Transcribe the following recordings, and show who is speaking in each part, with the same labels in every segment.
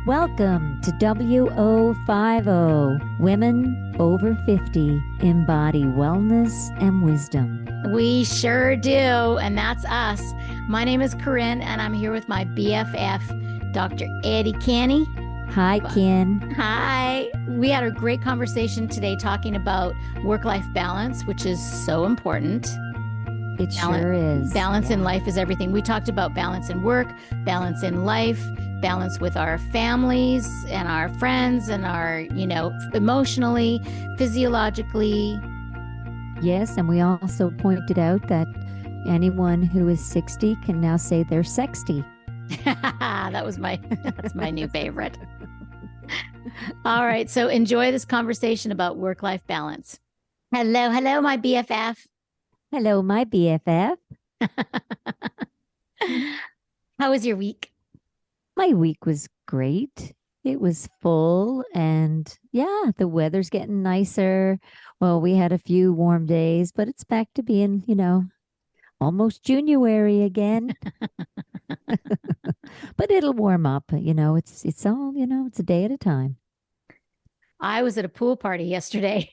Speaker 1: Welcome to WO50. Women over 50 embody wellness and wisdom.
Speaker 2: We sure do. And that's us. My name is Corrine, and I'm here with my BFF, Dr. Eddi Canny.
Speaker 1: Hi, Ken.
Speaker 2: Hi. We had a great conversation today talking about work-life balance, which is so important.
Speaker 1: It sure is.
Speaker 2: Balance in life is everything. We talked about balance in work, balance in life, balance with our families and our friends and our, emotionally, physiologically.
Speaker 1: Yes, and we also pointed out that anyone who is 60 can now say they're sexty.
Speaker 2: That's my new favorite. All right, so enjoy this conversation about work-life balance. Hello, my BFF.
Speaker 1: Hello, my BFF.
Speaker 2: How was your week?
Speaker 1: My week was great. It was full, and yeah, the weather's getting nicer. Well, we had a few warm days, but it's back to being, almost January again. But it'll warm up, it's all, it's a day at a time.
Speaker 2: I was at a pool party yesterday.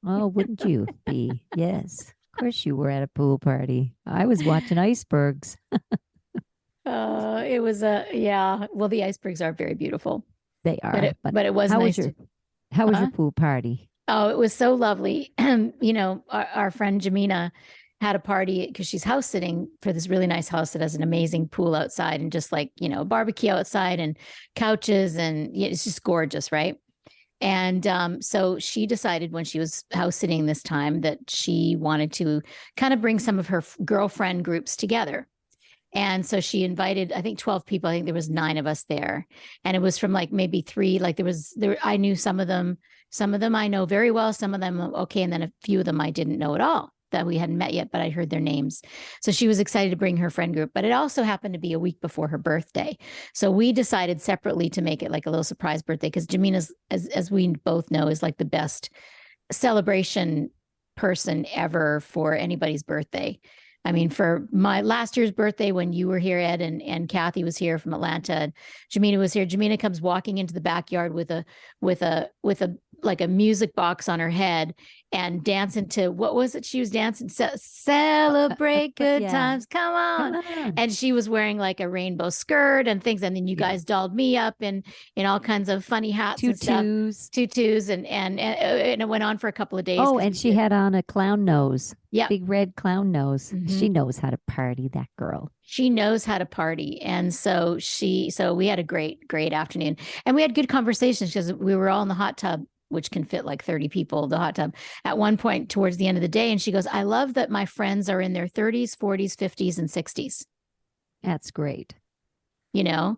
Speaker 1: Oh, wouldn't you be? Yes. Of course you were at a pool party. I was watching icebergs.
Speaker 2: It was well, the icebergs are very beautiful.
Speaker 1: They are.
Speaker 2: But it was nice.
Speaker 1: How was your pool party?
Speaker 2: Oh, it was so lovely. Our friend Jamina had a party because she's house sitting for this really nice house that has an amazing pool outside and just barbecue outside and couches, and it's just gorgeous, right? And so she decided when she was house sitting this time that she wanted to kind of bring some of her girlfriend groups together. And so she invited, I think 12 people. I think there was 9 of us there. And it was from maybe 3, I knew some of them I know very well, some of them, okay. And then a few of them I didn't know at all, that we hadn't met yet, but I heard their names. So she was excited to bring her friend group, but it also happened to be a week before her birthday. So we decided separately to make it like a little surprise birthday, because Jamina's, as we both know, is like the best celebration person ever for anybody's birthday. I mean, for my last year's birthday, when you were here, Ed, and Kathy was here from Atlanta, and Jamina was here. Jamina comes walking into the backyard with a like a music box on her head and dancing to, what was it? She was dancing, celebrate good times. Come on. And she was wearing like a rainbow skirt and things. And then you guys dolled me up in all kinds of funny hats and stuff. Tutus. And it went on for a couple of days.
Speaker 1: Oh, and she had on a clown nose.
Speaker 2: Yeah.
Speaker 1: Big red clown nose.
Speaker 2: Mm-hmm.
Speaker 1: She knows how to party, that girl.
Speaker 2: She knows how to party. And so we had a great, great afternoon. And we had good conversations because we were all in the hot tub, which can fit like 30 people, the hot tub, at one point towards the end of the day. And she goes, I love that my friends are in their 30s, 40s, 50s, and 60s.
Speaker 1: That's great.
Speaker 2: Yes.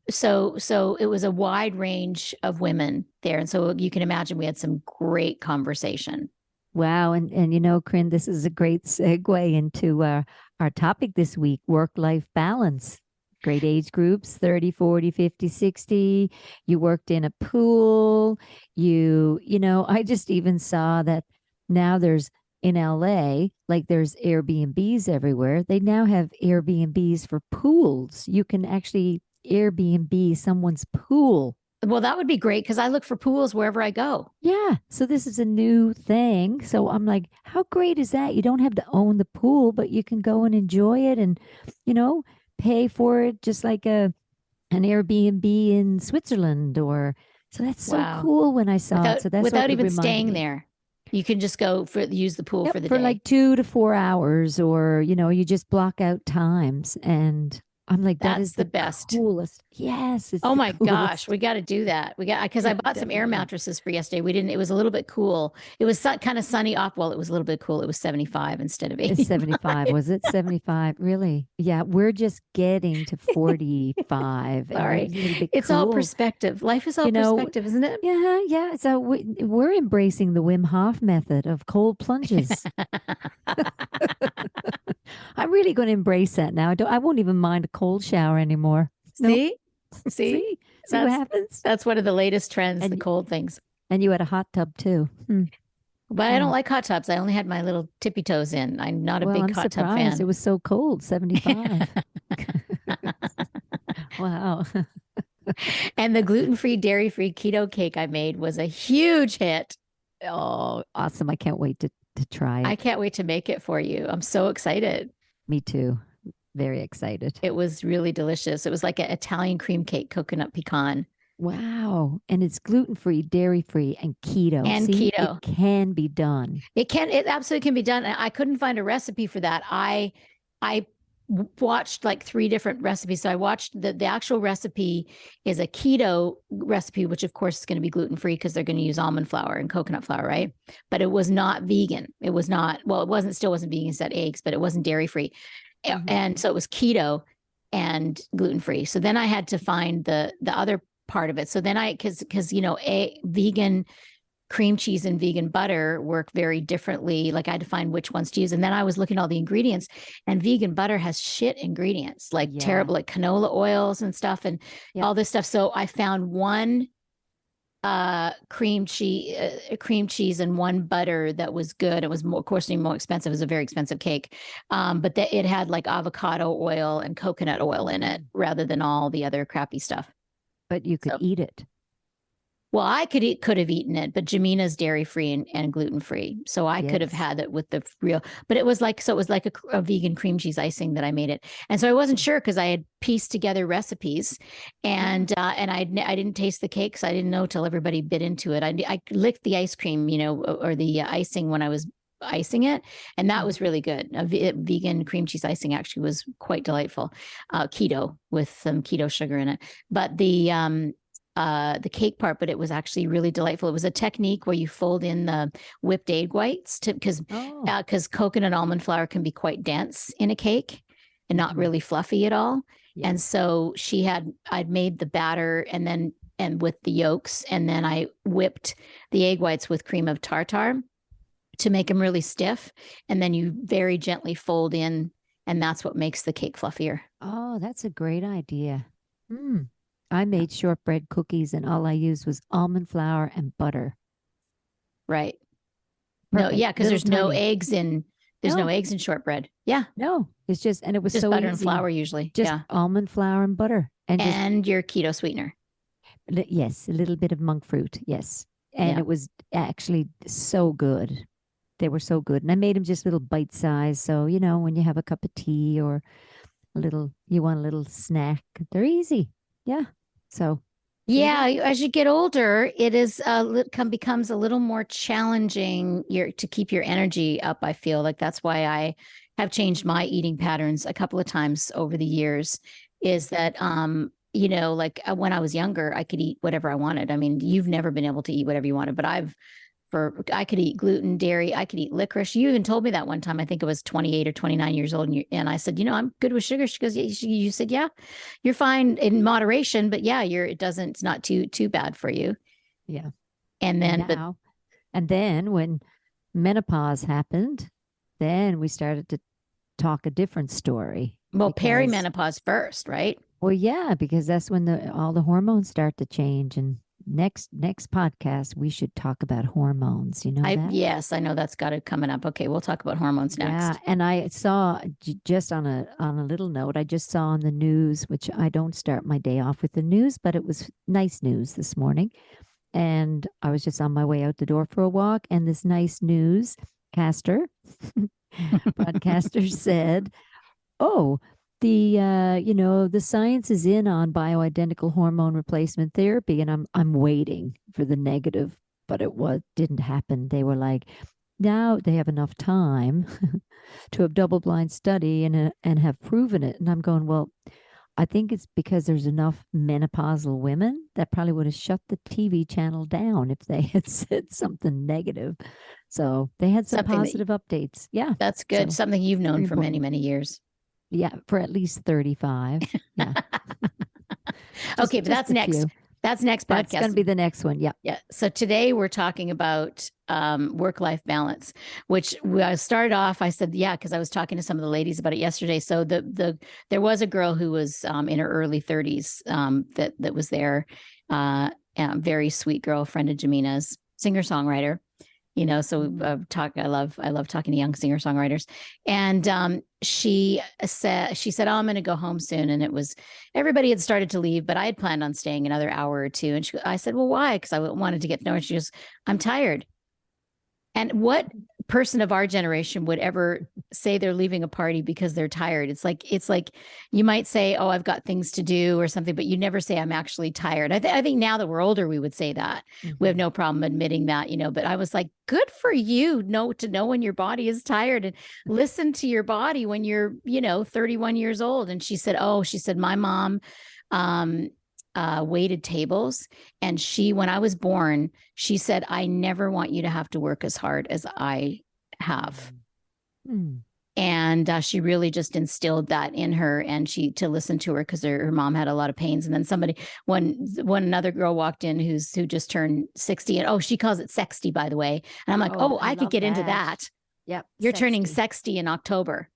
Speaker 2: So it was a wide range of women there. And so you can imagine we had some great conversation.
Speaker 1: Wow. And Corinne, this is a great segue into our topic this week, work-life balance. Great age groups, 30, 40, 50, 60. You worked in a pool. I just even saw that now there's in LA, like there's Airbnbs everywhere. They now have Airbnbs for pools. You can actually Airbnb someone's pool.
Speaker 2: Well, that would be great because I look for pools wherever I go.
Speaker 1: Yeah. So this is a new thing. So I'm like, how great is that? You don't have to own the pool, but you can go and enjoy it and, pay for it just like an Airbnb in Switzerland so that's so cool when I saw it. So that's
Speaker 2: without even staying there. You can just go use the pool for the day.
Speaker 1: For like 2 to 4 hours, or, you just block out times. And I'm like, that is the best. Coolest. Yes.
Speaker 2: Oh my gosh. We got to do that. Because I bought some air mattresses for yesterday. It was a little bit cool. It was kind of sunny off. Well, it was a little bit cool. It was 75 instead of 85.
Speaker 1: It's 75. Was it 75? Really? Yeah. We're just getting to 45.
Speaker 2: Sorry. It's all perspective. Life is all perspective, isn't it?
Speaker 1: Yeah. Yeah. So we're embracing the Wim Hof method of cold plunges. I'm really going to embrace that now. I won't even mind a cold shower anymore.
Speaker 2: See?
Speaker 1: See what happens?
Speaker 2: That's one of the latest trends, the cold things.
Speaker 1: And you had a hot tub too.
Speaker 2: But I don't like hot tubs. I only had my little tippy toes in. I'm not a big hot tub fan.
Speaker 1: It was so cold, 75. Wow.
Speaker 2: And the gluten-free, dairy-free keto cake I made was a huge hit.
Speaker 1: Oh, awesome. I can't wait to try
Speaker 2: I
Speaker 1: it.
Speaker 2: can't wait to make it for you. I'm so excited.
Speaker 1: Me too. Very excited.
Speaker 2: It was really delicious. It was like an Italian cream cake, coconut pecan,
Speaker 1: Wow. And it's gluten-free, dairy-free, and keto.
Speaker 2: and
Speaker 1: See, it
Speaker 2: keto.
Speaker 1: can be done.
Speaker 2: It absolutely can be done. I couldn't find a recipe for that. I watched like 3 different recipes. So I watched the actual recipe is a keto recipe, which of course is going to be gluten-free because they're going to use almond flour and coconut flour, right? But it was not vegan. It was not, well, it wasn't, still wasn't vegan, it said eggs, but it wasn't dairy-free. And so it was keto and gluten-free. So then I had to find the other part of it. So then because a vegan cream cheese and vegan butter work very differently. Like I had to find which ones to use. And then I was looking at all the ingredients, and vegan butter has shit ingredients, like terrible, like canola oils and stuff and all this stuff. So I found one cream cheese and one butter that was good. It was more, of course, more expensive. It was a very expensive cake. But it had like avocado oil and coconut oil in it rather than all the other crappy stuff.
Speaker 1: But you could eat it.
Speaker 2: Well, I could have eaten it, but Jamina's dairy free and gluten free, so I could have had it with the real. But it was like a vegan cream cheese icing that I made it, and so I wasn't sure because I had pieced together recipes, and I didn't taste the cake, so I didn't know till everybody bit into it. I licked the ice cream, or the icing when I was icing it, and that was really good. Vegan cream cheese icing actually was quite delightful, keto with some keto sugar in it, but the cake part, but it was actually really delightful. It was a technique where you fold in the whipped egg whites because coconut almond flour can be quite dense in a cake and not really fluffy at all. Yeah. And so I'd made the batter and with the yolks, and then I whipped the egg whites with cream of tartar to make them really stiff. And then you very gently fold in, and that's what makes the cake fluffier.
Speaker 1: Oh, that's a great idea. I made shortbread cookies, and all I used was almond flour and butter.
Speaker 2: Right. Perfect. No, yeah, because there's no eggs in shortbread. Yeah.
Speaker 1: No, it's just, and it was
Speaker 2: just
Speaker 1: so
Speaker 2: butter
Speaker 1: easy.
Speaker 2: And flour usually.
Speaker 1: Just almond flour and butter.
Speaker 2: And your keto sweetener.
Speaker 1: Yes, a little bit of monk fruit. Yes. And it was actually so good. They were so good. And I made them just little bite size. So, when you have a cup of tea or you want a little snack, they're easy. Yeah. So,
Speaker 2: as you get older, it becomes a little more challenging to keep your energy up. I feel like that's why I have changed my eating patterns a couple of times over the years. Is that like when I was younger, I could eat whatever I wanted. I mean, you've never been able to eat whatever you wanted, but I could eat gluten, dairy, I could eat licorice. You even told me that one time. I think it was 28 or 29 years old. And I said, I'm good with sugar. She goes, you said, yeah, you're fine in moderation, but it's not too bad for you.
Speaker 1: Yeah.
Speaker 2: And then,
Speaker 1: and then when menopause happened, then we started to talk a different story.
Speaker 2: Well, perimenopause first, right?
Speaker 1: Well, yeah, because that's when all the hormones start to change. And next podcast we should talk about hormones. That?
Speaker 2: Yes, I know that's got it coming up. Okay, we'll talk about hormones next.
Speaker 1: Yeah, and I saw, just on a little note, I just saw on the news, which I don't start my day off with the news, but it was nice news this morning, and I was just on my way out the door for a walk, and this nice newscaster broadcaster said, the science is in on bioidentical hormone replacement therapy, and I'm waiting for the negative, but didn't happen. They were like, now they have enough time to have double-blind study and have proven it. And I'm going, well, I think it's because there's enough menopausal women that probably would have shut the TV channel down if they had said something negative. So they had some positive updates. Yeah,
Speaker 2: that's good. So, something you've known for many, many years.
Speaker 1: Yeah, for at least 35. Yeah.
Speaker 2: Okay, but that's next. That's next podcast.
Speaker 1: That's going to be the next one. Yeah.
Speaker 2: Yeah. So today we're talking about work-life balance, which I started off, I said, because I was talking to some of the ladies about it yesterday. So there was a girl who was in her early 30s that was there, very sweet girl, friend of Jamina's, singer-songwriter. So I love talking to young singer-songwriters. And she said, oh, I'm going to go home soon. And everybody had started to leave, but I had planned on staying another hour or two. And I said, well, why? Because I wanted to get to know her. She goes, I'm tired. And what person of our generation would ever say they're leaving a party because they're tired? It's like you might say, oh, I've got things to do or something, but you never say I'm actually tired. I think now that we're older, we would say that. We have no problem admitting that, but I was like, good for you, to know when your body is tired and listen to your body when you're, 31 years old. And she said, my mom, waited tables. And when I was born, she said, I never want you to have to work as hard as I have. And she really just instilled that in her, and to listen to her, because her mom had a lot of pains. And then when another girl walked in who just turned 60, and she calls it sexty, by the way. And I'm like, I could get into that.
Speaker 1: Yep.
Speaker 2: You're turning 60 in October.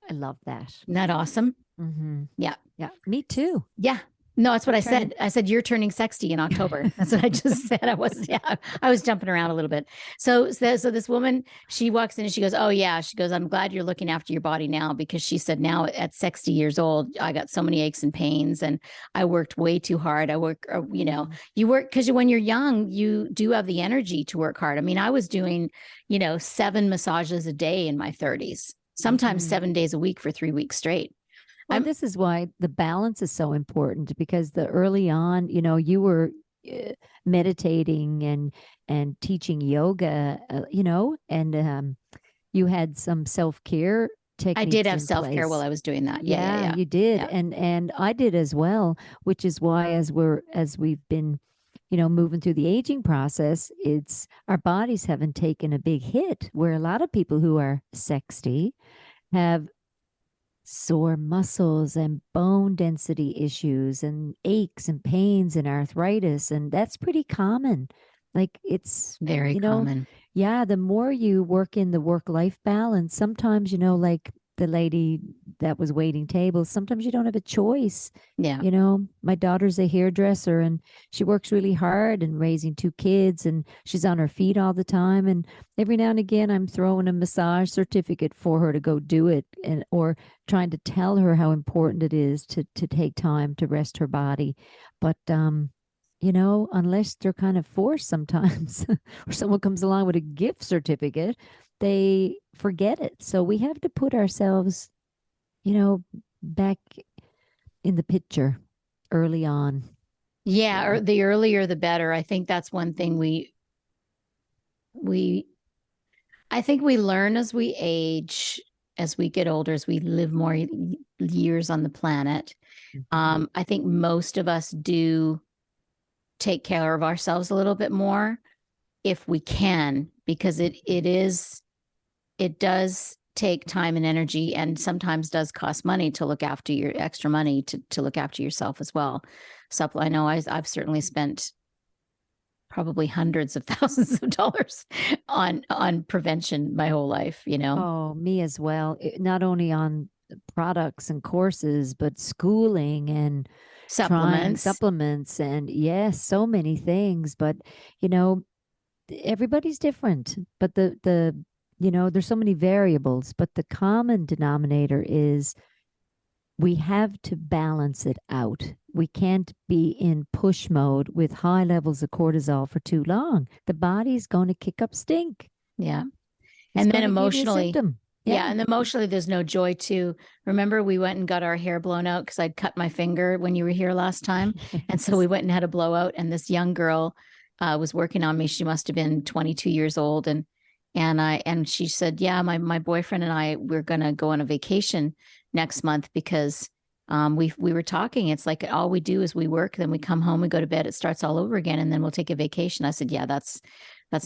Speaker 1: I love that.
Speaker 2: Isn't that awesome?
Speaker 1: Yeah. Me too.
Speaker 2: Yeah. No, that's what I said. I said, you're turning 60 in October. That's what I just said. I was jumping around a little bit. So this woman, she walks in and she goes, oh yeah. She goes, I'm glad you're looking after your body now, because she said, now at 60 years old, I got so many aches and pains, and I worked way too hard. You work, because when you're young, you do have the energy to work hard. I mean, I was doing, 7 massages a day in my 30s, sometimes 7 days a week for 3 weeks straight.
Speaker 1: Well, this is why the balance is so important, because early on, you were meditating and teaching yoga, and you had some self-care techniques.
Speaker 2: I did have self-care while I was doing that. Yeah.
Speaker 1: You did. Yeah. And I did as well, which is why as we've been, moving through the aging process, our bodies haven't taken a big hit, where a lot of people who are 60 have sore muscles and bone density issues and aches and pains and arthritis. And that's pretty common. Like, it's
Speaker 2: very common.
Speaker 1: Yeah. The more you work in the work-life balance, sometimes, like the lady that was waiting tables, sometimes you don't have a choice.
Speaker 2: Yeah.
Speaker 1: My daughter's a hairdresser, and she works really hard and raising 2 kids, and she's on her feet all the time. And every now and again, I'm throwing a massage certificate for her to go do it, or trying to tell her how important it is to take time to rest her body. But, unless they're kind of forced sometimes, or someone comes along with a gift certificate, they forget it. So we have to put ourselves, back in the picture early on.
Speaker 2: Yeah, or the earlier the better. I think that's one thing I think we learn as we age, as we get older, as we live more years on the planet. I think most of us do take care of ourselves a little bit more if we can, because it does take time and energy, and sometimes does cost money to look after extra money to look after yourself as well. So I know I've certainly spent probably hundreds of thousands of dollars on prevention my whole life,
Speaker 1: Oh, me as well. Not only on products and courses, but schooling and supplements and yes, so many things. But, everybody's different, but there's so many variables, but the common denominator is we have to balance it out. We can't be in push mode with high levels of cortisol for too long. The body's going to kick up stink.
Speaker 2: Yeah.
Speaker 1: And then emotionally,
Speaker 2: and emotionally, there's no joy too. Remember, we went and got our hair blown out because I'd cut my finger when you were here last time. And so we went and had a blowout, and this young girl was working on me. She must have been 22 years old. And she said, yeah, my boyfriend and I, we're going to go on a vacation next month, because we were talking. It's like all we do is we work, then we come home, we go to bed, it starts all over again, and then we'll take a vacation. I said, yeah, that's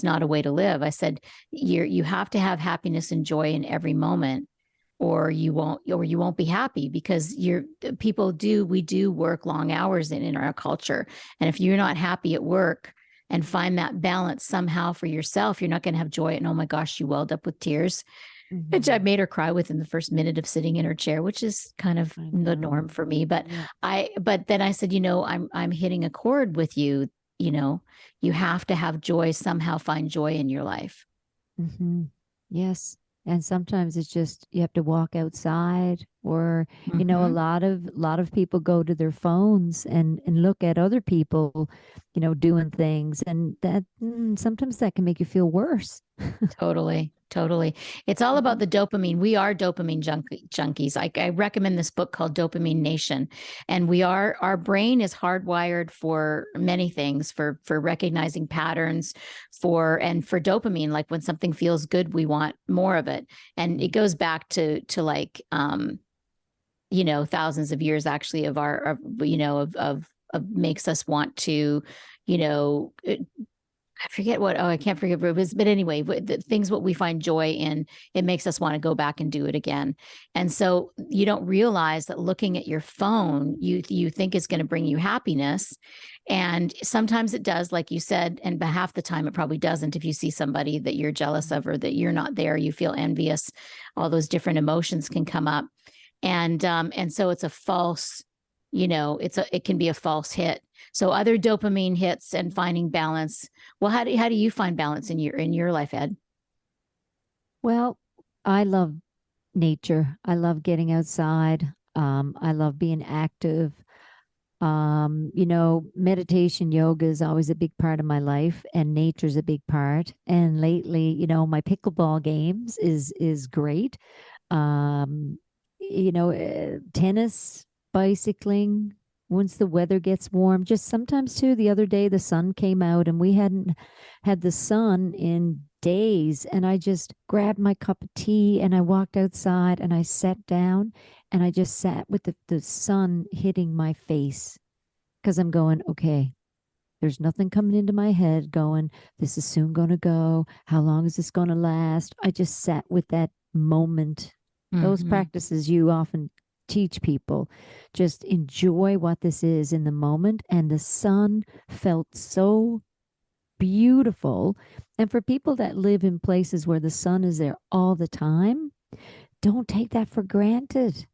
Speaker 2: not a way to live. I said, you have to have happiness and joy in every moment, or you won't be happy, because we do work long hours in our culture. And if you're not happy at work and find that balance somehow for yourself, you're not going to have joy. And oh my gosh, she welled up with tears. Which I made her cry within the first minute of sitting in her chair, which is kind of the norm for me. But then I said, I'm hitting a chord with you, you have to have joy, somehow find joy in your life.
Speaker 1: Mm-hmm. Yes. And sometimes it's just you have to walk outside, or a
Speaker 2: Mm-hmm.
Speaker 1: lot of people go to their phones and look at other people, doing things, and that sometimes that can make you feel worse.
Speaker 2: Totally. Totally. It's all about
Speaker 1: Mhm.
Speaker 2: the dopamine. We are dopamine junkies. I recommend this book called Dopamine Nation. And our brain is hardwired for many things, for recognizing patterns, for dopamine. Like when something feels good, we want more of it. And it goes back to like, thousands of years actually of makes us want to, you know, I forget what, I can't forget what it was, but anyway, the things what we find joy in, it makes us want to go back and do it again. And so you don't realize that looking at your phone, you think is going to bring you happiness. And sometimes it does, like you said, and but half the time it probably doesn't. If you see somebody that you're jealous of or that you're not there, you feel envious, all those different emotions can come up. And so it's a false, it can be a false hit. So other dopamine hits and finding balance. Well, how do you find balance in your life, Ed?
Speaker 1: Well, I love nature. I love getting outside. I love being active. Meditation, yoga is always a big part of my life, and nature's a big part. And lately, my pickleball games is great. Tennis, bicycling, once the weather gets warm, just sometimes too. The other day, the sun came out and we hadn't had the sun in days. And I just grabbed my cup of tea and I walked outside and I sat down and I just sat with the sun hitting my face because I'm going, okay, there's nothing coming into my head going, this is soon going to go. How long is this going to last? I just sat with that moment. Those
Speaker 2: Mm-hmm.
Speaker 1: practices you often teach people. Just enjoy what this is in the moment. And the sun felt so beautiful. And for people that live in places where the sun is there all the time, don't take that for granted,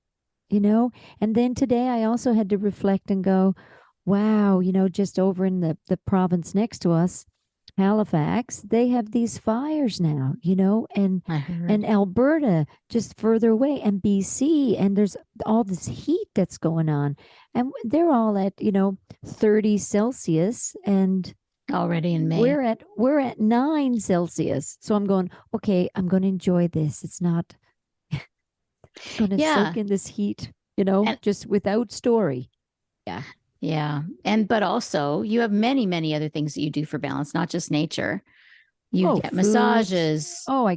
Speaker 1: you know? And then today I also had to reflect and go, wow, just over in the province next to us, Halifax, they have these fires now,
Speaker 2: I
Speaker 1: and
Speaker 2: heard.
Speaker 1: Alberta just further away, and BC, and there's all this heat that's going on. And they're all at, 30 Celsius, and
Speaker 2: Already in May.
Speaker 1: we're at 9 Celsius. So I'm going, okay, I'm going to enjoy this. It's not going to
Speaker 2: Yeah.
Speaker 1: soak in this heat,
Speaker 2: And
Speaker 1: just without story. Yeah.
Speaker 2: yeah. But also you have many, many other things that you do for balance, not just nature. You
Speaker 1: Oh,
Speaker 2: get
Speaker 1: food.
Speaker 2: massages,
Speaker 1: Oh,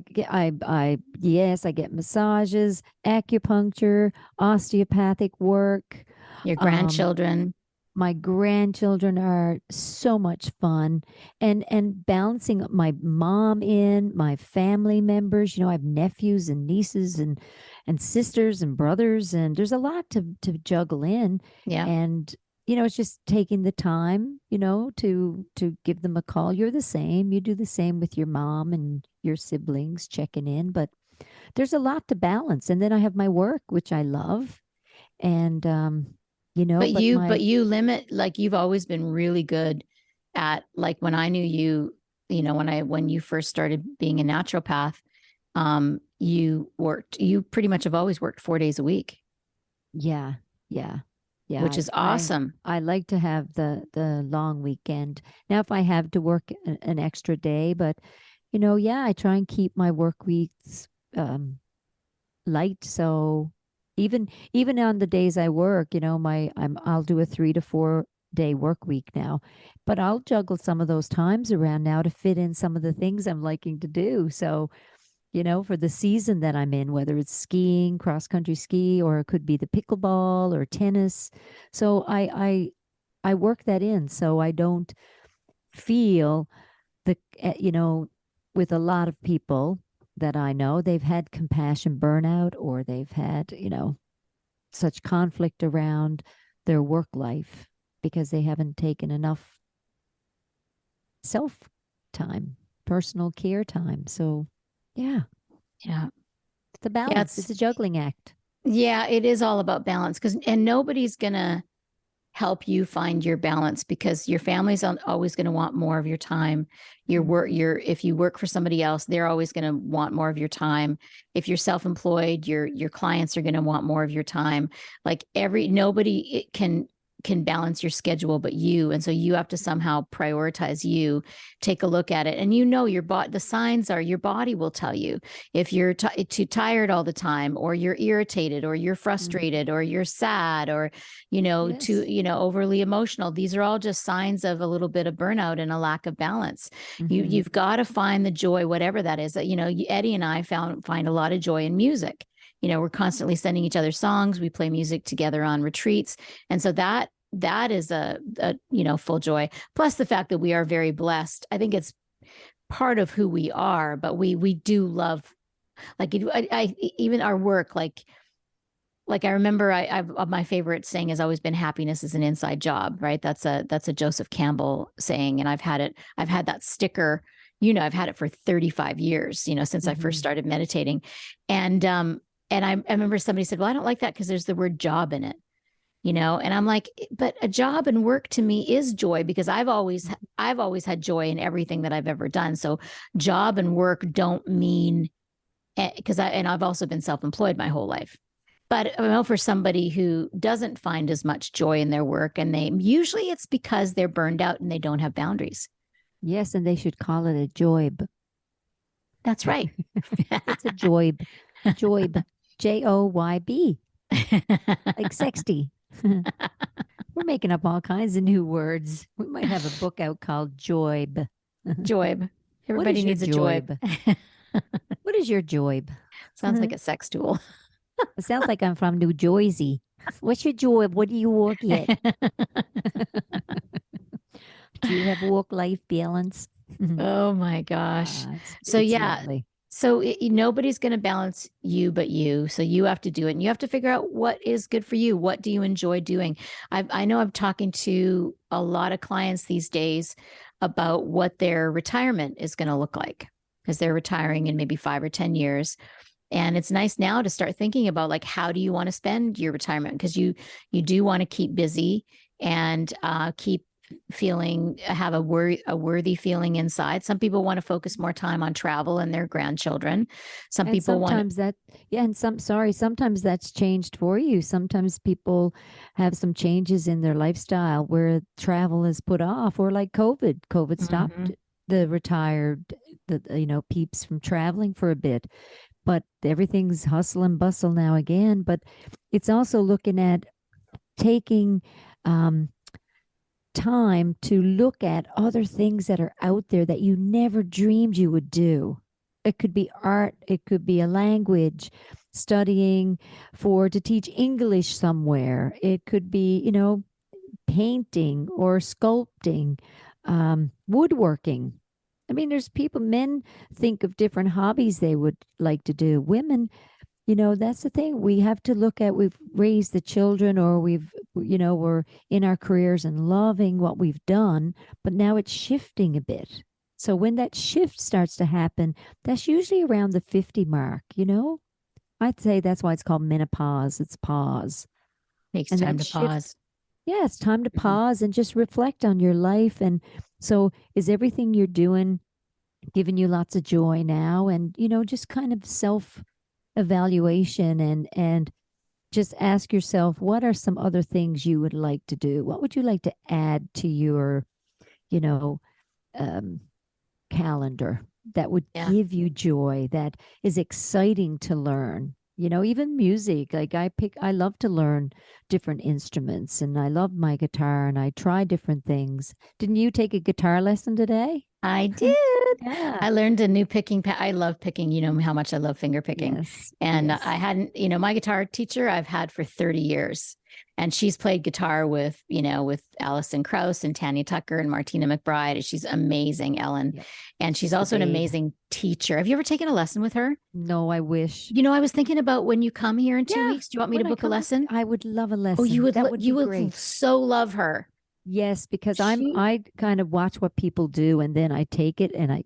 Speaker 1: yes, I get massages, acupuncture, osteopathic work.
Speaker 2: your
Speaker 1: Um,
Speaker 2: grandchildren.
Speaker 1: my grandchildren are so much fun, and balancing my mom in, my family members. I have nephews and nieces and sisters and brothers, and there's a lot to juggle in.
Speaker 2: Yeah.
Speaker 1: And it's just taking the time, to give them a call. You're the same. You do the same with your mom and your siblings, checking in. But there's a lot to balance. And then I have my work, which I love. And
Speaker 2: But
Speaker 1: but my
Speaker 2: you limit, like you've always been really good at, like when I knew you, when you first started being a naturopath, you pretty much have always worked 4 days a week,
Speaker 1: Yeah, yeah, yeah.
Speaker 2: which is awesome.
Speaker 1: I like to have the long weekend. Now, if I have to work an extra day, but yeah, I try and keep my work weeks light. So even on the days I work, I'll do a 3 to 4 day work week now, but I'll juggle some of those times around now to fit in some of the things I'm liking to do. So for the season that I'm in, whether it's skiing, cross country ski, or it could be the pickleball or tennis. So I work that in so I don't feel with a lot of people that I know, they've had compassion burnout, or they've had, such conflict around their work life because they haven't taken enough self time, personal care time. So yeah,
Speaker 2: Yeah.
Speaker 1: it's a
Speaker 2: Yeah.
Speaker 1: balance. It's a juggling act.
Speaker 2: Yeah, it is all about balance, and nobody's gonna help you find your balance, because your family's always going to want more of your time. If you work for somebody else, they're always going to want more of your time. If you're self-employed, your clients are going to want more of your time. Like nobody can balance your schedule but you, and so you have to somehow prioritize you. Take a look at it, and the signs are, your body will tell you if you're too tired all the time, or you're irritated, or you're frustrated, or you're sad, or
Speaker 1: Yes.
Speaker 2: too overly emotional. These are all just signs of a little bit of burnout and a lack of balance. You've got to find the joy, whatever that is. Eddi and I find a lot of joy in music. We're constantly sending each other songs. We play music together on retreats. And so that is a full joy. Plus the fact that we are very blessed. I think it's part of who we are, but we do love, like, even our work, like I remember my favorite saying has always been, happiness is an inside job, right? That's a Joseph Campbell saying. And I've had that sticker, I've had it for 35 years, since I first started meditating. And I remember somebody said, well, I don't like that because there's the word job in it, and I'm like, but a job and work to me is joy, because I've always had joy in everything that I've ever done. So job and work don't mean, because I've also been self-employed my whole life. But I know for somebody who doesn't find as much joy in their work, and usually it's because they're burned out and they don't have boundaries.
Speaker 1: Yes, and they should call it a joyb.
Speaker 2: That's right.
Speaker 1: It's a joyb. Joyb. Joyb. Like sexty. We're making up all kinds of new words. We might have a book out called Joyb.
Speaker 2: Joyb. Everybody needs a joyb.
Speaker 1: What is your joyb?
Speaker 2: Sounds like a sex tool.
Speaker 1: It sounds like I'm from New Jersey. What's your joyb? What do you work at? Do you have work-life balance?
Speaker 2: Oh my gosh. So
Speaker 1: it's
Speaker 2: yeah.
Speaker 1: lovely.
Speaker 2: So nobody's going to balance you but you. So you have to do it, and you have to figure out what is good for you. What do you enjoy doing? I know I'm talking to a lot of clients these days about what their retirement is going to look like, because they're retiring in maybe 5 or 10 years. And it's nice now to start thinking about, like, how do you want to spend your retirement? Because you do want to keep busy and have a worthy feeling inside. Some people want to focus more time on travel and their grandchildren. Some
Speaker 1: And
Speaker 2: people
Speaker 1: sometimes sometimes that's changed for you. Sometimes people have some changes in their lifestyle where travel is put off, or like COVID stopped the retired, peeps from traveling for a bit. But everything's hustle and bustle now again. But it's also looking at taking time to look at other things that are out there that you never dreamed you would do. It could be art, it could be a language, studying to teach English somewhere. It could be, painting or sculpting, woodworking. I mean, there's men think of different hobbies they would like to do. Women, that's the thing. We have to look at, we've raised the children, or we're in our careers and loving what we've done, but now it's shifting a bit. So when that shift starts to happen, that's usually around the 50 mark, I'd say that's why it's called menopause. It's pause.
Speaker 2: Makes time to pause.
Speaker 1: Yeah, it's time to pause and just reflect on your life. And so is everything you're doing giving you lots of joy now? And, just kind of self-evaluation and just ask yourself, what are some other things you would like to do? What would you like to add to your, calendar that would give you joy, that is exciting to learn? Even music, like I love to learn different instruments, and I love my guitar, and I try different things. Didn't you take a guitar lesson today?
Speaker 2: I did.
Speaker 1: Yeah.
Speaker 2: I learned a new picking. I love picking. You know how much I love finger picking.
Speaker 1: Yes.
Speaker 2: And
Speaker 1: yes.
Speaker 2: I hadn't, my guitar teacher I've had for 30 years. And she's played guitar with Alison Krauss and Tanya Tucker and Martina McBride. She's amazing, Ellen. Yep. And she's also an amazing teacher. Have you ever taken a lesson with her?
Speaker 1: No, I wish.
Speaker 2: I was thinking about when you come here in 2 weeks, do you want me to book a lesson?
Speaker 1: I would love a lesson.
Speaker 2: Oh, you would so love her.
Speaker 1: Yes, because I kind of watch what people do, and then I take it and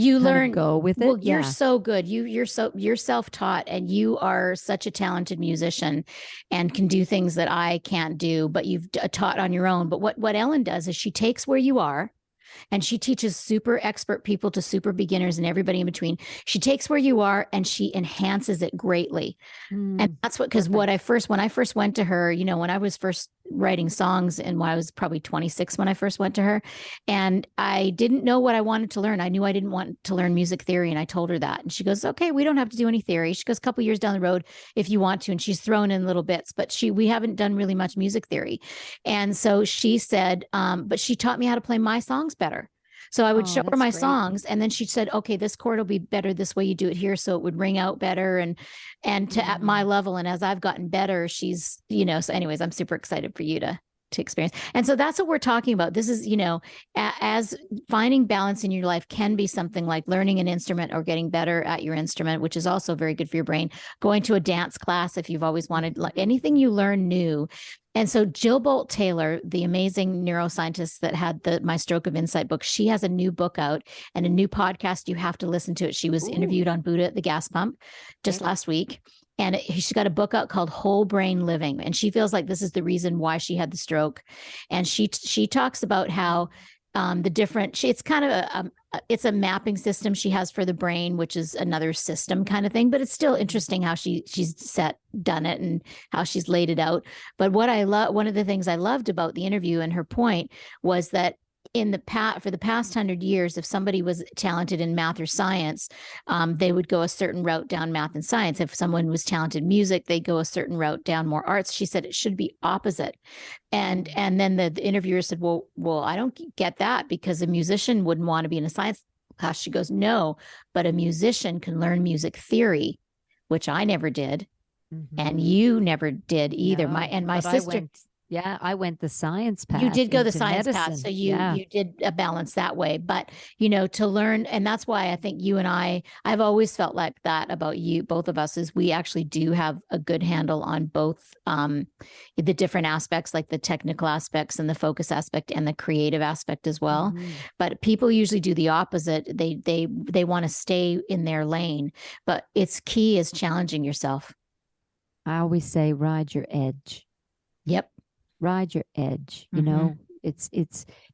Speaker 2: You
Speaker 1: kind of
Speaker 2: learn.
Speaker 1: go with
Speaker 2: Well,
Speaker 1: it.
Speaker 2: you're
Speaker 1: Yeah.
Speaker 2: so good. You're self-taught, and you are such a talented musician and can do things that I can't do, but you've taught on your own. But what Ellen does is she takes where you are, and she teaches super expert people to super beginners and everybody in between. She takes where you are and she enhances it greatly. And that's what, because when I first went to her, when I was first writing songs, and when I was probably 26 when I first went to her, and I didn't know what I wanted to learn. I knew I didn't want to learn music theory, and I told her that. And she goes, okay, we don't have to do any theory. She goes, a couple years down the road if you want to. And she's thrown in little bits, but we haven't done really much music theory. And so she said, but she taught me how to play my songs better. So I would show her my songs, and then she said, okay, this chord will be better this way. You do it here, so it would ring out better. And to at my level, and as I've gotten better, she's, so anyways, I'm super excited for you to experience. And so that's what we're talking about. This is, as finding balance in your life can be something like learning an instrument or getting better at your instrument, which is also very good for your brain. Going to a dance class if you've always wanted, like anything you learn new. And so Jill Bolt Taylor, the amazing neuroscientist that had My Stroke of Insight book, she has a new book out and a new podcast. You have to listen to it. She was interviewed on Buddha at the Gas Pump just last week. And she's got a book out called Whole Brain Living. And she feels like this is the reason why she had the stroke. And she talks about how the different, it's kind of it's a mapping system she has for the brain, which is another system kind of thing, but it's still interesting how she's done it and how she's laid it out. But one of the things I loved about the interview and her point was that for the past 100 years, if somebody was talented in math or science, they would go a certain route down math and science. If someone was talented in music, they go a certain route down more arts. She said it should be opposite. And then the interviewer said, well, I don't get that, because a musician wouldn't want to be in a science class. She goes, no, but a musician can learn music theory, which I never did. And you never did either.
Speaker 1: No,
Speaker 2: My sister.
Speaker 1: I went the science path.
Speaker 2: You did go the
Speaker 1: into
Speaker 2: science
Speaker 1: medicine.
Speaker 2: path, so you did a balance that way. But to learn, and that's why I think you and I've always felt like that about you, both of us, is we actually do have a good handle on both the different aspects, like the technical aspects and the focus aspect and the creative aspect as well. But people usually do the opposite. They want to stay in their lane, but it's key is challenging yourself.
Speaker 1: I always say, ride your edge.
Speaker 2: Yep.
Speaker 1: Ride your edge. It's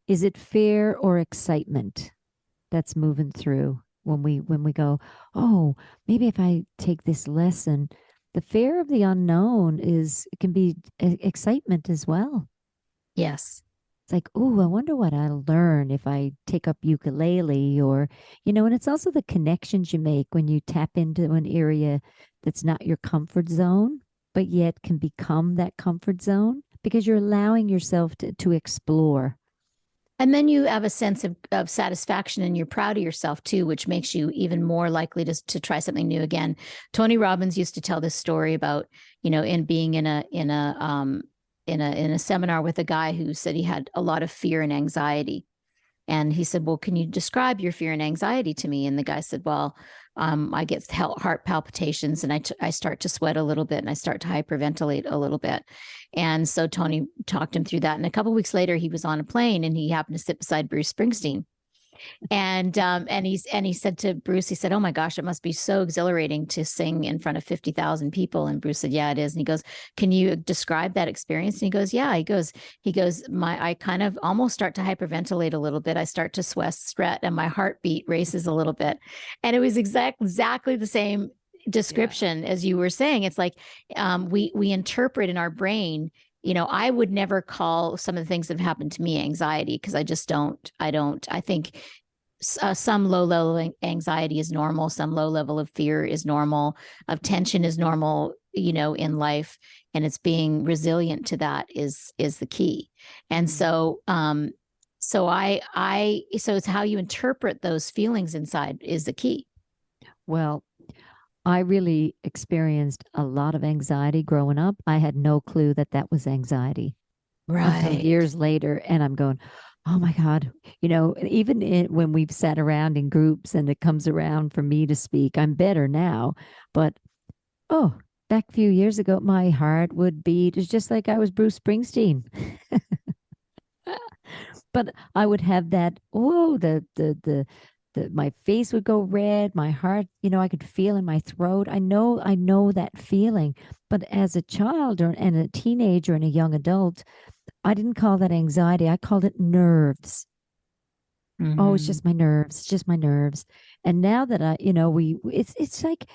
Speaker 1: is it fear or excitement that's moving through when we go, oh, maybe if I take this lesson. The fear of the unknown it can be excitement as well.
Speaker 2: Yes.
Speaker 1: It's like, oh, I wonder what I'll learn if I take up ukulele, or and it's also the connections you make when you tap into an area that's not your comfort zone, but yet can become that comfort zone, because you're allowing yourself to explore.
Speaker 2: And then you have a sense of satisfaction, and you're proud of yourself too, which makes you even more likely to try something new again. Tony Robbins used to tell this story about, in being in a seminar with a guy who said he had a lot of fear and anxiety. And he said, well, can you describe your fear and anxiety to me? And the guy said, well, I get heart palpitations, and I start to sweat a little bit, and I start to hyperventilate a little bit. And so Tony talked him through that. And a couple of weeks later, he was on a plane, and he happened to sit beside Bruce Springsteen. And he said to Bruce, he said, oh my gosh, it must be so exhilarating to sing in front of 50,000 people. And Bruce said, yeah, it is. And he goes, can you describe that experience? And he goes, yeah. He goes, I kind of almost start to hyperventilate a little bit. I start to sweat, and my heartbeat races a little bit. And it was exactly the same description as you were saying. It's like we interpret in our brain. I would never call some of the things that have happened to me anxiety, because I just don't. I think some low level of anxiety is normal. Some low level of fear is normal. Of tension is normal, in life, and it's being resilient to that is the key. And so, so it's how you interpret those feelings inside is the key.
Speaker 1: Well, I really experienced a lot of anxiety growing up. I had no clue that was anxiety until years later. And I'm going, oh my God, even when we've sat around in groups and it comes around for me to speak, I'm better now. But, back a few years ago, my heart would beat. It's just like I was Bruce Springsteen. But I would have that, the my face would go red, my heart, I could feel in my throat. I know that feeling. But as a child and a teenager and a young adult, I didn't call that anxiety. I called it nerves. Oh, it's
Speaker 2: Mhm.
Speaker 1: just my nerves. It's just my nerves. And now that it's like,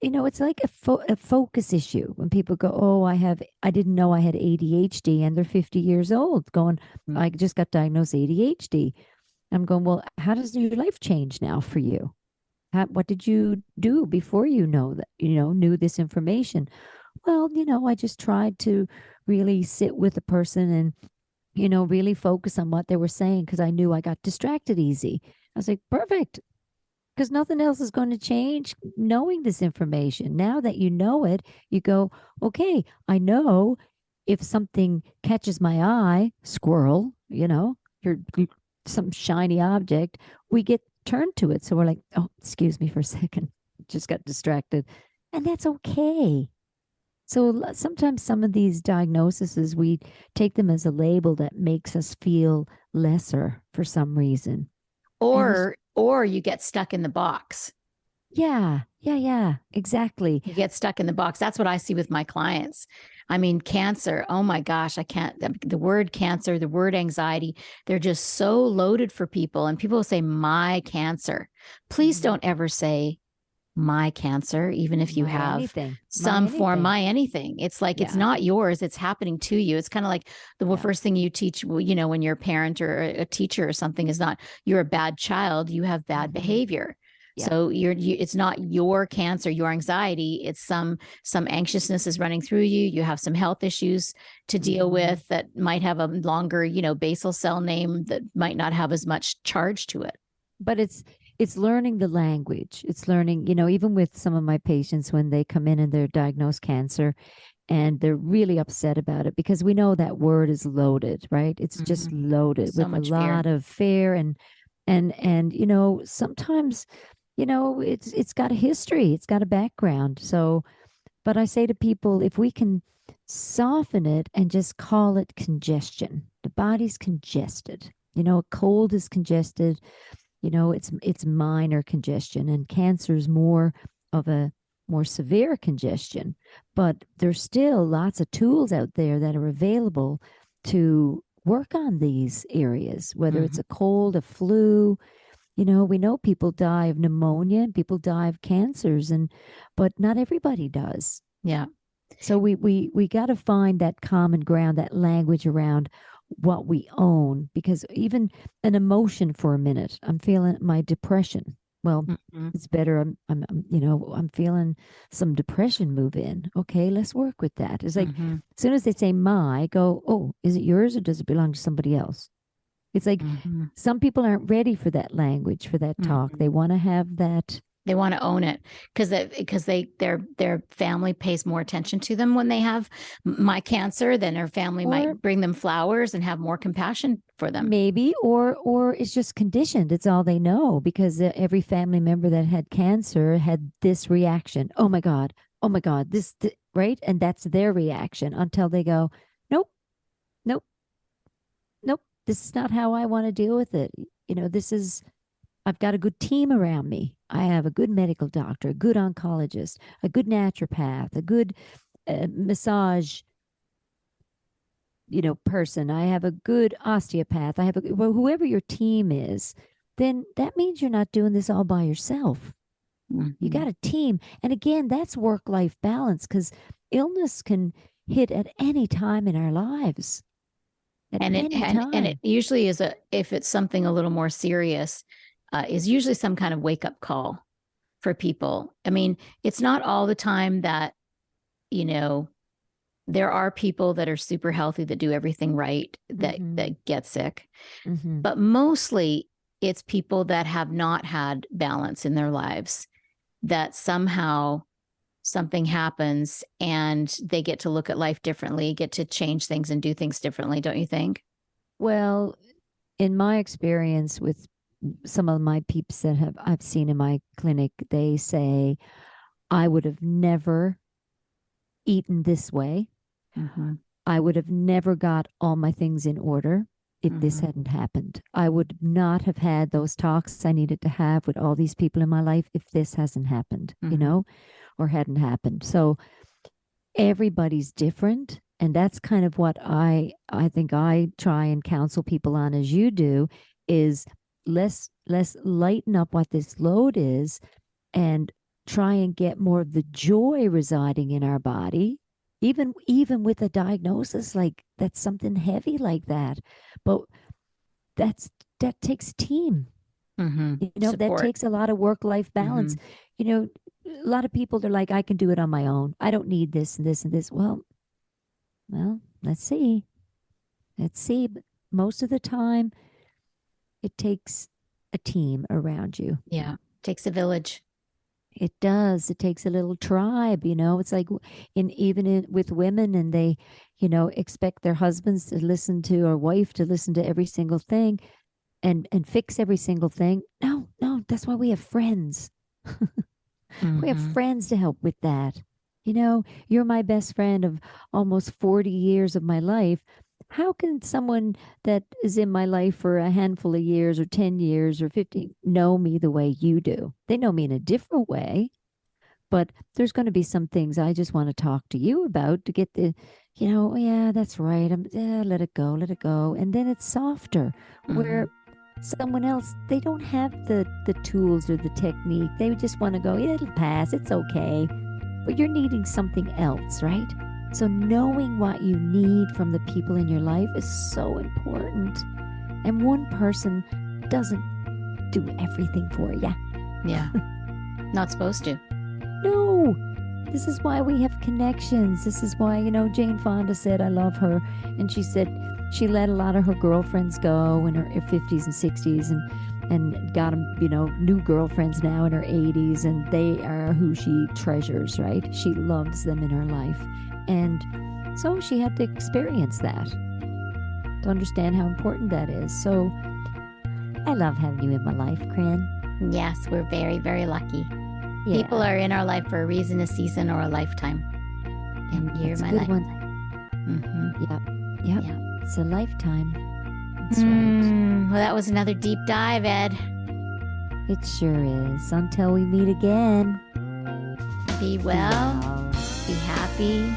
Speaker 1: it's like a focus issue when people go, oh, I didn't know I had ADHD, and they're 50 years old going, I
Speaker 2: Mhm.
Speaker 1: just got diagnosed ADHD. I'm going, well, how does your life change now for you? What did you do before knew this information? Well, I just tried to really sit with the person and, really focus on what they were saying because I knew I got distracted easy. I was like, perfect, because nothing else is going to change knowing this information. Now that you know it, you go, okay, I know if something catches my eye, squirrel, some shiny object, we get turned to it. So we're like, oh, excuse me for a second, just got distracted. And that's okay. So sometimes some of these diagnoses, we take them as a label that makes us feel lesser for some reason. And it's,
Speaker 2: Or you get stuck in the box.
Speaker 1: yeah, yeah, yeah, exactly.
Speaker 2: You get stuck in the box. That's what I see with my clients. I mean, cancer, oh my gosh, I can't, the word cancer, the word anxiety, they're just so loaded for people. And people will say, my cancer. Please
Speaker 1: Mhm.
Speaker 2: don't ever say my cancer, even if you
Speaker 1: My
Speaker 2: have
Speaker 1: anything, my
Speaker 2: some form,
Speaker 1: anything.
Speaker 2: my anything. It's like, it's
Speaker 1: Yeah.
Speaker 2: not yours, it's happening to you. It's kind of like the
Speaker 1: Yeah.
Speaker 2: first thing you teach, when you're a parent or a teacher or something is not, you're a bad child, you have bad
Speaker 1: Hmm.
Speaker 2: behavior.
Speaker 1: Yeah.
Speaker 2: So it's not your cancer, your anxiety. It's some anxiousness is running through you. You have some health issues to deal
Speaker 1: Hmm.
Speaker 2: with that might have a longer, basal cell name that might not have as much charge to it.
Speaker 1: But it's learning the language. It's learning, even with some of my patients when they come in and they're diagnosed cancer and they're really upset about it because we know that word is loaded, right? It's just
Speaker 2: Mhm.
Speaker 1: loaded
Speaker 2: So
Speaker 1: with a
Speaker 2: much fear.
Speaker 1: lot of fear and sometimes it's got a history, it's got a background. So, but I say to people, if we can soften it and just call it congestion, the body's congested. A cold is congested. It's minor congestion, and cancer is more of a more severe congestion. But there's still lots of tools out there that are available to work on these areas, whether it's
Speaker 2: Mhm.
Speaker 1: a cold, a flu. We know people die of pneumonia and people die of cancers, but not everybody does.
Speaker 2: Yeah.
Speaker 1: So we got to find that common ground, that language around what we own, because even an emotion for a minute, I'm feeling my depression. Well,
Speaker 2: Mhm.
Speaker 1: it's better. I'm feeling some depression move in. Okay, let's work with that. It's like
Speaker 2: Mhm.
Speaker 1: as soon as they say my, I go, oh, is it yours or does it belong to somebody else? It's like
Speaker 2: Mhm.
Speaker 1: some people aren't ready for that language, for that talk. They
Speaker 2: Mhm.
Speaker 1: want to have that.
Speaker 2: They want to own it because their family pays more attention to them when they have my cancer. Then their family
Speaker 1: Or
Speaker 2: might bring them flowers and have more compassion for them.
Speaker 1: maybe, or it's just conditioned. It's all they know because every family member that had cancer had this reaction. Oh my God. Oh my God. Right? And that's their reaction until they go, nope, nope, nope. This is not how I want to deal with it. I've got a good team around me. I have a good medical doctor, a good oncologist, a good naturopath, a good massage person. I have a good osteopath. Well, whoever your team is, then that means you're not doing this all by yourself. You got
Speaker 2: Mhm.
Speaker 1: a team. And again, that's work life balance because illness can hit at any time in our lives, at
Speaker 2: And it
Speaker 1: any
Speaker 2: and it
Speaker 1: time.
Speaker 2: usually is if it's something a little more serious, is usually some kind of wake up call for people. I mean, it's not all the time that you know there are people that are super healthy that do everything right
Speaker 1: Mm-hmm.
Speaker 2: that get sick,
Speaker 1: Mm-hmm.
Speaker 2: but mostly it's people that have not had balance in their lives that somehow something happens and they get to look at life differently, get to change things and do things differently, don't you think?
Speaker 1: Well, in my experience with some of my peeps that I've seen in my clinic, they say, I would have never eaten this way.
Speaker 2: Mm-hmm.
Speaker 1: I would have never got all my things in order if this hadn't happened. I would not have had those talks I needed to have with all these people in my life if this hasn't happened, or hadn't happened. So everybody's different. And that's kind of what I think I try and counsel people on, as you do, is let's lighten up what this load is and try and get more of the joy residing in our body, even with a diagnosis like that's something heavy like that. But that takes a team.
Speaker 2: Support.
Speaker 1: That takes a lot of work-life balance. A lot of people, they're like, I can do it on my own. I don't need this and this and this. Well, let's see. But most of the time, it takes a team around you.
Speaker 2: Yeah. Takes a village.
Speaker 1: It does. It takes a little tribe, It's like with women, and they, expect their husbands to listen to, or wife to listen to every single thing and fix every single thing. No, that's why we have friends. We have friends to help with that. You're my best friend of almost 40 years of my life. How can someone that is in my life for a handful of years or 10 years or 50 know me the way you do? They know me in a different way, but there's going to be some things I just want to talk to you about to get the, oh, yeah, that's right. Let it go. And then it's softer, where someone else, they don't have the tools or the technique. They just want to go, yeah, it'll pass. It's okay. But you're needing something else, right? So knowing what you need from the people in your life is so important. And one person doesn't do everything for you.
Speaker 2: Yeah. Not supposed to.
Speaker 1: No. This is why we have connections. This is why, Jane Fonda said, I love her. And she said she let a lot of her girlfriends go in her 50s and 60s and got them, new girlfriends now in her 80s. And they are who she treasures, right? She loves them in her life. And so she had to experience that to understand how important that is. So I love having you in my life, Corrine.
Speaker 2: Yes, we're very, very lucky.
Speaker 1: Yeah.
Speaker 2: People are in our life for a reason, a season, or a lifetime. And you're my lifetime.
Speaker 1: Yep. Yeah. It's a lifetime. That's right.
Speaker 2: Well, that was another deep dive, Ed.
Speaker 1: It sure is. Until we meet again.
Speaker 2: Be well. Be happy.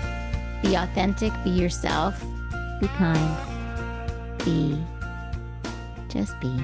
Speaker 2: Be authentic. Be yourself.
Speaker 1: Be kind.
Speaker 2: Just be.